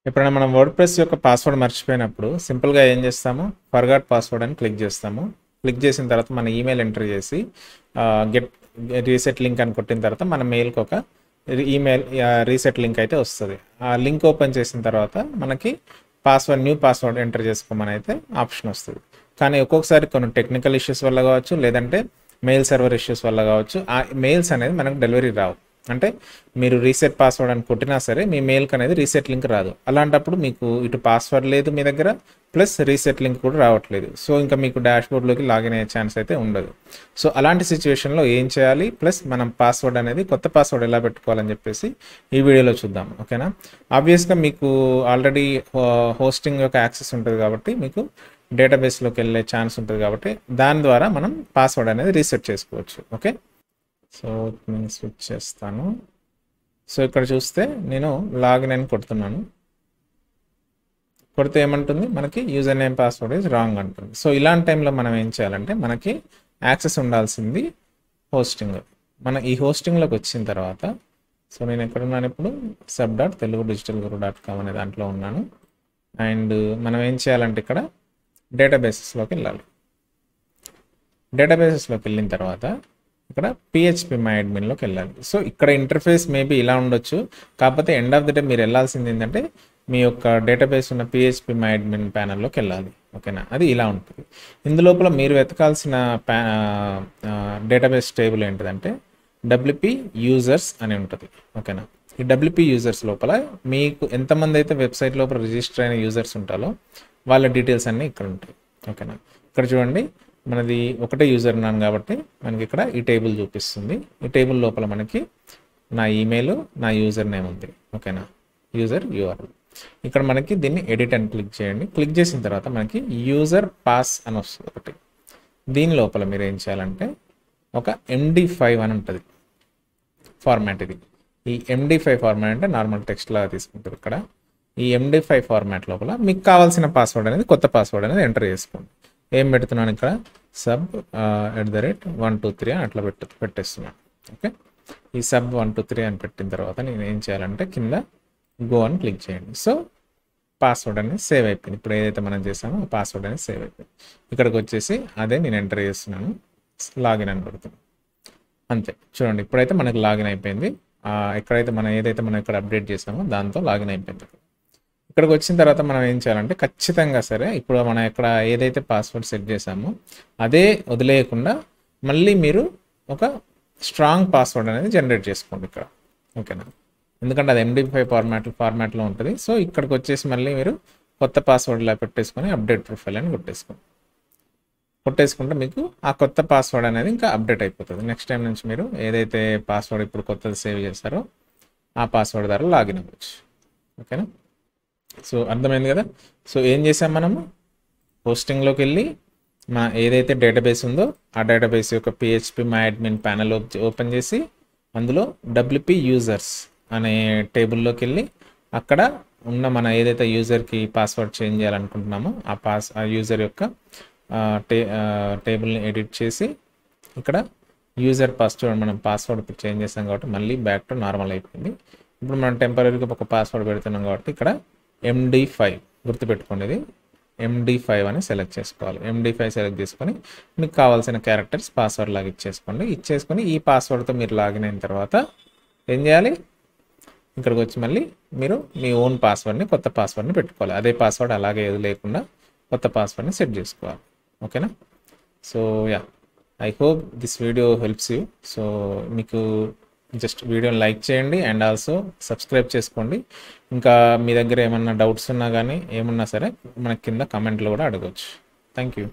ఎప్పుడైనా మనం వర్డ్‌ప్రెస్ యొక్క పాస్వర్డ్ మర్చిపోయినప్పుడు సింపుల్‌గా ఏం చేస్తాము? ఫర్గాట్ పాస్వర్డ్ అని క్లిక్ చేస్తాము. క్లిక్ చేసిన తర్వాత మన ఈమెయిల్ ఎంటర్ చేసి గెట్ రీసెట్ లింక్ అని కొట్టిన తర్వాత మన మెయిల్‌కి ఒక ఈమెయిల్ రీసెట్ లింక్ అయితే వస్తది. ఆ లింక్ ఓపెన్ చేసిన తర్వాత మనకి న్యూ పాస్వర్డ్ ఎంటర్ చేసుకోమని అయితే ఆప్షన్ వస్తది. కానీ ఒక్కొక్కసారి కొన్ని టెక్నికల్ ఇష్యూస్ వల్ల కావచ్చు, లేదంటే మెయిల్ సర్వర్ ఇష్యూస్ వల్ల కావచ్చు, ఆ మెయిల్స్ అనేది మనకు డెలివరీ రావు. అంటే మీరు రీసెట్ పాస్వర్డ్ అని కొట్టినా సరే మీ మెయిల్కి అనేది రీసెట్ లింక్ రాదు. అలాంటప్పుడు మీకు ఇటు పాస్వర్డ్ లేదు మీ దగ్గర, ప్లస్ రీసెట్ లింక్ కూడా రావట్లేదు. సో ఇంకా మీకు డాష్బోర్డ్లోకి లాగిన్ అయ్యే ఛాన్స్ అయితే ఉండదు. సో అలాంటి సిచ్యువేషన్లో ఏం చేయాలి, ప్లస్ మనం పాస్వర్డ్ అనేది కొత్త పాస్వర్డ్ ఎలా పెట్టుకోవాలని చెప్పేసి ఈ వీడియోలో చూద్దాం. ఓకేనా? ఆబ్వియస్గా మీకు ఆల్రెడీ హోస్టింగ్ యొక్క యాక్సెస్ ఉంటుంది కాబట్టి మీకు డేటాబేస్లోకి వెళ్ళే ఛాన్స్ ఉంటుంది కాబట్టి దాని ద్వారా మనం పాస్వర్డ్ అనేది రీసెట్ చేసుకోవచ్చు. ఓకే, సో నేను స్విచ్ చేస్తాను. సో ఇక్కడ చూస్తే నేను లాగిన్ అని కొడుతున్నాను. కొడితే ఏమంటుంది, మనకి user name password is wrong అంటుంది. సో ఇలాంటి టైంలో మనం ఏం చేయాలంటే మనకి యాక్సెస్ ఉండాల్సింది హోస్టింగ్. మన ఈ హోస్టింగ్లోకి వచ్చిన తర్వాత సో నేను ఎక్కడున్నాను ఇప్పుడు, sub.telugudigitalguru.com అనే దాంట్లో ఉన్నాను. అండ్ మనం ఏం చేయాలంటే ఇక్కడ డేటాబేసెస్లోకి వెళ్ళాలి. డేటాబేసెస్లోకి వెళ్ళిన తర్వాత ఇక్కడ పిహెచ్పి మై అడ్మిన్లోకి వెళ్ళాలి. సో ఇక్కడ ఇంటర్ఫేస్ మేబీ ఇలా ఉండొచ్చు, కాకపోతే ఎండ్ ఆఫ్ ది డే మీరు వెళ్ళాల్సింది ఏంటంటే మీ యొక్క డేటాబేస్ ఉన్న పిహెచ్పి మై అడ్మిన్ ప్యానల్లోకి వెళ్ళాలి. ఓకేనా? అది ఇలా ఉంటుంది. ఇందులోపల మీరు వెతకాల్సిన డేటాబేస్ టేబుల్ ఏంటిదంటే WP యూజర్స్ అని ఉంటుంది. ఓకేనా? ఈ WP యూజర్స్ లోపల మీకు ఎంతమంది అయితే వెబ్సైట్ లోపల రిజిస్టర్ అయిన యూజర్స్ ఉంటారో వాళ్ళ డీటెయిల్స్ అన్నీ ఇక్కడ ఉంటాయి. ఓకేనా? ఇక్కడ చూడండి, మనది ఒకటే యూజర్ ఉన్నాను కాబట్టి మనకి ఇక్కడ ఈ టేబుల్ చూపిస్తుంది. ఈ టేబుల్ లోపల మనకి నా ఈమెయిల్, నా యూజర్ నేమ్ ఉంది. ఓకేనా? User URL. ఇక్కడ మనకి దీన్ని ఎడిట్ అని క్లిక్ చేయండి. క్లిక్ చేసిన తర్వాత మనకి యూజర్ పాస్ అని వస్తుంది ఒకటి. దీని లోపల మీరు ఏం చేయాలంటే ఒక MD5 అని ఉంటుంది ఫార్మాట్. ఇది ఈ MD5 ఫార్మాట్ అంటే నార్మల్ టెక్స్ట్ లాగా తీసుకుంటారు. ఇక్కడ ఈ MD5 ఫార్మాట్ లోపల మీకు కావాల్సిన పాస్వర్డ్ అనేది, కొత్త పాస్వర్డ్ అనేది ఎంటర్ చేసుకోండి. ఏం పెడుతున్నాను ఇక్కడ, sub@123 అని అట్లా పెట్టేస్తున్నాను. ఓకే, ఈ sub123 అని పెట్టిన తర్వాత నేను ఏం చేయాలంటే కింద గో అని క్లిక్ చేయండి. సో పాస్వర్డ్ అనేది సేవ్ అయిపోయింది. ఇప్పుడు ఏదైతే మనం చేసామో ఆ పాస్వర్డ్ అనేది సేవ్ అయిపోయింది. ఇక్కడికి వచ్చేసి అదే నేను ఎంటర్ చేస్తున్నాను, లాగిన్ అని పెడుతున్నాను. అంతే, చూడండి ఇప్పుడైతే మనకి లాగిన్ అయిపోయింది. ఎక్కడైతే మనం ఏదైతే మనం ఇక్కడ అప్డేట్ చేసామో దాంతో లాగిన్ అయిపోయింది. ఇక్కడికి వచ్చిన తర్వాత మనం ఏం చేయాలంటే ఖచ్చితంగా సరే ఇప్పుడు మనం ఇక్కడ ఏదైతే పాస్వర్డ్ సెట్ చేసామో అదే వదిలేయకుండా మళ్ళీ మీరు ఒక స్ట్రాంగ్ పాస్వర్డ్ అనేది జనరేట్ చేసుకోండి ఇక్కడ. ఓకేనా? ఎందుకంటే అది MD5 ఫార్మాట్లో ఉంటుంది. సో ఇక్కడికి వచ్చేసి మళ్ళీ మీరు కొత్త పాస్వర్డ్ ఇలా పెట్టేసుకొని అప్డేట్ ప్రొఫైల్ అని కొట్టేసుకుంటే మీకు ఆ కొత్త పాస్వర్డ్ అనేది ఇంకా అప్డేట్ అయిపోతుంది. నెక్స్ట్ టైం నుంచి మీరు ఏదైతే పాస్వర్డ్ ఇప్పుడు కొత్తది సేవ్ చేస్తారో ఆ పాస్వర్డ్ ద్వారా లాగిన్ అవ్వచ్చు. ఓకేనా? సో అర్థమైంది కదా? సో ఏం చేసాం, మనము హోస్టింగ్లోకి వెళ్ళి మన ఏదైతే డేటాబేస్ ఉందో ఆ డేటాబేస్ యొక్క PHP my admin panel open చేసి అందులో WP యూజర్స్ అనే టేబుల్లోకి వెళ్ళి అక్కడ ఉన్న మన ఏదైతే యూజర్కి పాస్వర్డ్ చేంజ్ చేయాలనుకుంటున్నామో ఆ యూజర్ యొక్క టేబుల్ని ఎడిట్ చేసి ఇక్కడ యూజర్ పాస్వర్డ్ మనం పాస్వర్డ్ ఇప్పుడు చేంజ్ చేస్తాం కాబట్టి మళ్ళీ బ్యాక్ టు నార్మల్ అయిపోయింది. ఇప్పుడు మనం టెంపరీగా ఒక పాస్వర్డ్ పెడుతున్నాం కాబట్టి ఇక్కడ MD5 గుర్తుపెట్టుకోండి, ఇది MD5 అని సెలెక్ట్ చేసుకోవాలి. MD5 సెలెక్ట్ చేసుకొని మీకు కావాల్సిన క్యారెక్టర్స్ పాస్వర్డ్ లాగా ఇచ్చేసుకొని ఈ పాస్వర్డ్తో మీరు లాగిన్ అయిన తర్వాత ఏం చేయాలి, ఇక్కడికి వచ్చి మళ్ళీ మీరు మీ ఓన్ పాస్వర్డ్ని, కొత్త పాస్వర్డ్ని పెట్టుకోవాలి. అదే పాస్వర్డ్ అలాగే లేకుండా కొత్త పాస్వర్డ్ని సెట్ చేసుకోవాలి. ఓకేనా? So I hope this video helps you. So మీకు జస్ట్ వీడియోని లైక్ చేయండి అండ్ ఆల్సో సబ్స్క్రైబ్ చేసుకోండి. ఇంకా మీ దగ్గర ఏమన్నా డౌట్స్ ఉన్నా కానీ ఏమున్నా సరే మనకి కింద కామెంట్లో కూడా అడగవచ్చు. Thank you.